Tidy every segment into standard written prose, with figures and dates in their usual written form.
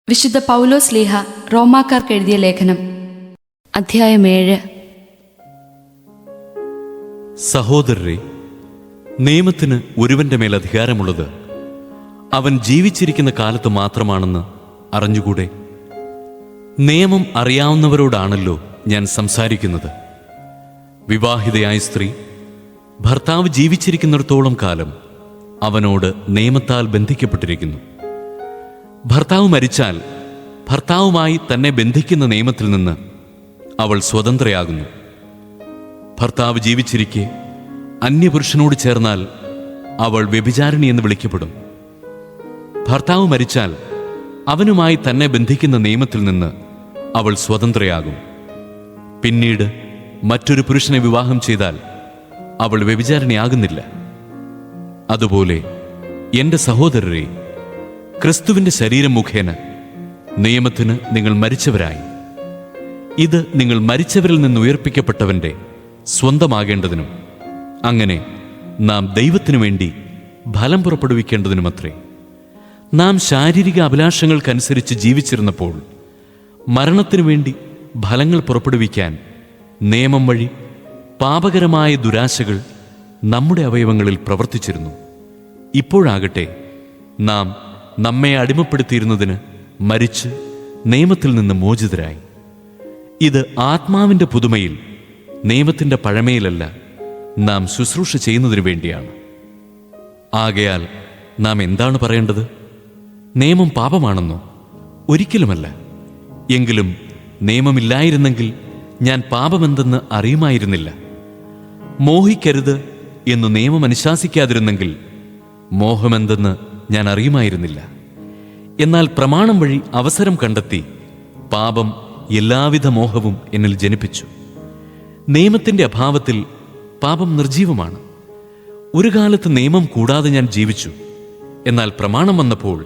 വിശുദ്ധ പൗലോസ് ശ്ലീഹ റോമാക്കാർക്ക് എഴുതിയ ലേഖനം അധ്യായം 7. സഹോദരരെ, നിയമത്തിന് ഒരുവന്റെ മേൽ അധികാരമുള്ളത് അവൻ ജീവിച്ചിരിക്കുന്ന കാലത്ത് മാത്രമാണെന്ന് അറിഞ്ഞുകൂടെ? നിയമം അറിയാവുന്നവരോടാണല്ലോ ഞാൻ സംസാരിക്കുന്നത്. വിവാഹിതയായ സ്ത്രീ ഭർത്താവ് ജീവിച്ചിരിക്കുന്നിടത്തോളം കാലം അവനോട് നിയമത്താൽ ബന്ധിക്കപ്പെട്ടിരിക്കുന്നു. ഭർത്താവ് മരിച്ചാൽ ഭർത്താവുമായി തന്നെ ബന്ധിക്കുന്ന നിയമത്തിൽ നിന്ന് അവൾ സ്വതന്ത്രയാകുന്നു. ഭർത്താവ് ജീവിച്ചിരിക്കെ അന്യപുരുഷനോട് ചേർന്നാൽ അവൾ വ്യഭിചാരിണി എന്ന് വിളിക്കപ്പെടും. ഭർത്താവ് മരിച്ചാൽ അവനുമായി തന്നെ ബന്ധിക്കുന്ന നിയമത്തിൽ നിന്ന് അവൾ സ്വതന്ത്രയാകും. പിന്നീട് മറ്റൊരു പുരുഷനെ വിവാഹം ചെയ്താൽ അവൾ വ്യഭിചാരിണിയാകുന്നില്ല. അതുപോലെ എൻ്റെ സഹോദരരെ, ക്രിസ്തുവിൻ്റെ ശരീരം മുഖേന നിയമത്തിന് നിങ്ങൾ മരിച്ചവരായി. ഇത് നിങ്ങൾ മരിച്ചവരിൽ നിന്ന് ഉയർപ്പിക്കപ്പെട്ടവൻ്റെ സ്വന്തമാകേണ്ടതിനും അങ്ങനെ നാം ദൈവത്തിനു വേണ്ടി ഫലം പുറപ്പെടുവിക്കേണ്ടതിനുമത്രേ. നാം ശാരീരിക അഭിലാഷങ്ങൾക്കനുസരിച്ച് ജീവിച്ചിരുന്നപ്പോൾ മരണത്തിനു വേണ്ടി ഫലങ്ങൾ പുറപ്പെടുവിക്കാൻ നിയമം വഴി പാപകരമായ ദുരാശകൾ നമ്മുടെ അവയവങ്ങളിൽ പ്രവർത്തിച്ചിരുന്നു. ഇപ്പോഴാകട്ടെ നാം നമ്മെ അടിമപ്പെടുത്തിയിരുന്നതിന് മരിച്ച് നിയമത്തിൽ നിന്ന് മോചിതരായി. ഇത് ആത്മാവിൻ്റെ പുതുമയിൽ, നിയമത്തിൻ്റെ പഴമയിലല്ല നാം ശുശ്രൂഷ ചെയ്യുന്നതിനു വേണ്ടിയാണ്. ആകയാൽ നാം എന്താണ് പറയേണ്ടത്? നിയമം പാപമാണെന്നോ? ഒരിക്കലുമല്ല. എങ്കിലും നിയമമില്ലായിരുന്നെങ്കിൽ ഞാൻ പാപമെന്തെന്ന് അറിയുമായിരുന്നില്ല. മോഹിക്കരുത് എന്ന് നിയമം അനുശാസിക്കാതിരുന്നെങ്കിൽ മോഹമെന്തെന്ന് ഞാൻ അറിയുമായിരുന്നില്ല. എന്നാൽ പ്രമാണം വഴി അവസരം കണ്ടെത്തി പാപം എല്ലാവിധ മോഹവും എന്നിൽ ജനിപ്പിച്ചു. നിയമത്തിൻ്റെ അഭാവത്തിൽ പാപം നിർജീവമാണ്. ഒരു കാലത്ത് നിയമം കൂടാതെ ഞാൻ ജീവിച്ചു. എന്നാൽ പ്രമാണം വന്നപ്പോൾ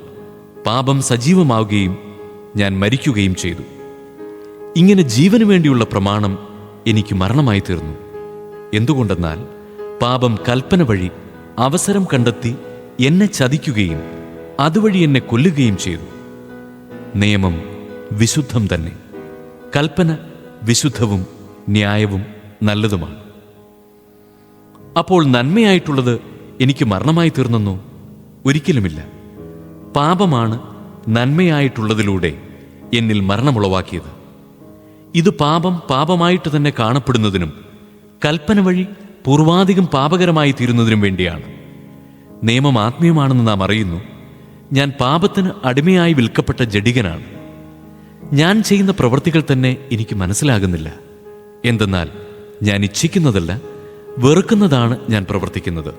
പാപം സജീവമാവുകയും ഞാൻ മരിക്കുകയും ചെയ്തു. ഇങ്ങനെ ജീവന് വേണ്ടിയുള്ള പ്രമാണം എനിക്ക് മരണമായി തീർന്നു. എന്തുകൊണ്ടെന്നാൽ പാപം കൽപ്പന വഴി അവസരം കണ്ടെത്തി എന്നെ ചതിക്കുകയും അതുവഴി എന്നെ കൊല്ലുകയും ചെയ്തു. നിയമം വിശുദ്ധം തന്നെ, കൽപ്പന വിശുദ്ധവും ന്യായവും നല്ലതുമാണ്. അപ്പോൾ നന്മയായിട്ടുള്ളത് എനിക്ക് മരണമായി തീർന്നെന്നോ? ഒരിക്കലുമില്ല. പാപമാണ് നന്മയായിട്ടുള്ളതിലൂടെ എന്നിൽ മരണമുളവാക്കിയത്. ഇത് പാപം പാപമായിട്ട് തന്നെ കാണപ്പെടുന്നതിനും കൽപ്പന വഴി പൂർവാധികം പാപകരമായി തീരുന്നതിനും വേണ്ടിയാണ്. നിയമം ആത്മീയമാണെന്ന് നാം അറിയുന്നു. ഞാൻ പാപത്തിന് അടിമയായി വിൽക്കപ്പെട്ട ജഡികനാണ്. ഞാൻ ചെയ്യുന്ന പ്രവൃത്തികൾ തന്നെ എനിക്ക് മനസ്സിലാകുന്നില്ല. എന്തെന്നാൽ ഞാൻ ഇച്ഛിക്കുന്നതല്ല, വെറുക്കുന്നതാണ് ഞാൻ പ്രവർത്തിക്കുന്നത്.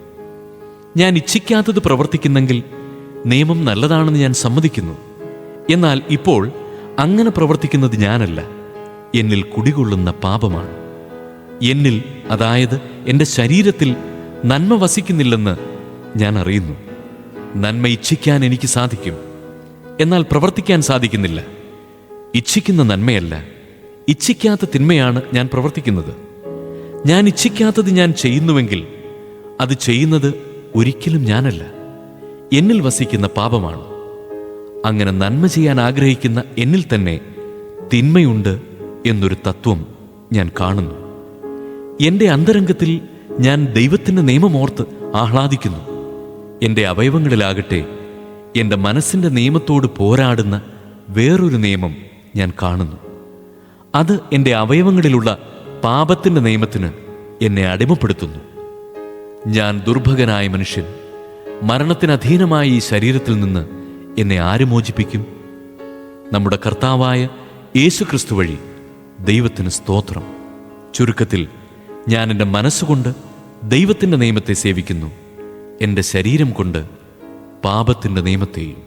ഞാൻ ഇച്ഛിക്കാത്തത് പ്രവർത്തിക്കുന്നെങ്കിൽ നിയമം നല്ലതാണെന്ന് ഞാൻ സമ്മതിക്കുന്നു. എന്നാൽ ഇപ്പോൾ അങ്ങനെ പ്രവർത്തിക്കുന്നത് ഞാനല്ല, എന്നിൽ കുടികൊള്ളുന്ന പാപമാണ്. എന്നിൽ, അതായത് എൻ്റെ ശരീരത്തിൽ നന്മ വസിക്കുന്നില്ലെന്ന് ഞാൻ അറിയുന്നു. നന്മ ഇച്ഛിക്കാൻ എനിക്ക് സാധിക്കും, എന്നാൽ പ്രവർത്തിക്കാൻ സാധിക്കുന്നില്ല. ഇച്ഛിക്കുന്ന നന്മയല്ല, ഇച്ഛിക്കാത്ത തിന്മയാണ് ഞാൻ പ്രവർത്തിക്കുന്നത്. ഞാൻ ഇച്ഛിക്കാത്തത് ഞാൻ ചെയ്യുന്നുവെങ്കിൽ അത് ചെയ്യുന്നത് ഒരിക്കലും ഞാനല്ല, എന്നിൽ വസിക്കുന്ന പാപമാണ്. അങ്ങനെ നന്മ ചെയ്യാൻ ആഗ്രഹിക്കുന്ന എന്നിൽ തന്നെ തിന്മയുണ്ട് എന്നൊരു തത്വം ഞാൻ കാണുന്നു. എൻ്റെ അന്തരംഗത്തിൽ ഞാൻ ദൈവത്തിൻ്റെ നിയമമോർത്ത് ആഹ്ലാദിക്കുന്നു. എൻ്റെ അവയവങ്ങളിലാകട്ടെ എൻ്റെ മനസ്സിൻ്റെ നിയമത്തോട് പോരാടുന്ന വേറൊരു നിയമം ഞാൻ കാണുന്നു. അത് എൻ്റെ അവയവങ്ങളിലുള്ള പാപത്തിൻ്റെ നിയമത്തിന് എന്നെ അടിമപ്പെടുത്തുന്നു. ഞാൻ ദുർഭകനായ മനുഷ്യൻ. മരണത്തിന് അധീനമായ ഈ ശരീരത്തിൽ നിന്ന് എന്നെ ആര് മോചിപ്പിക്കും? നമ്മുടെ കർത്താവായ യേശുക്രിസ്തു വഴി ദൈവത്തിന് സ്തോത്രം. ചുരുക്കത്തിൽ, ഞാൻ എൻ്റെ മനസ്സുകൊണ്ട് ദൈവത്തിൻ്റെ നിയമത്തെ സേവിക്കുന്നു, എൻ്റെ ശരീരം കൊണ്ട് പാപത്തിൻ്റെ നിയമത്തെയും.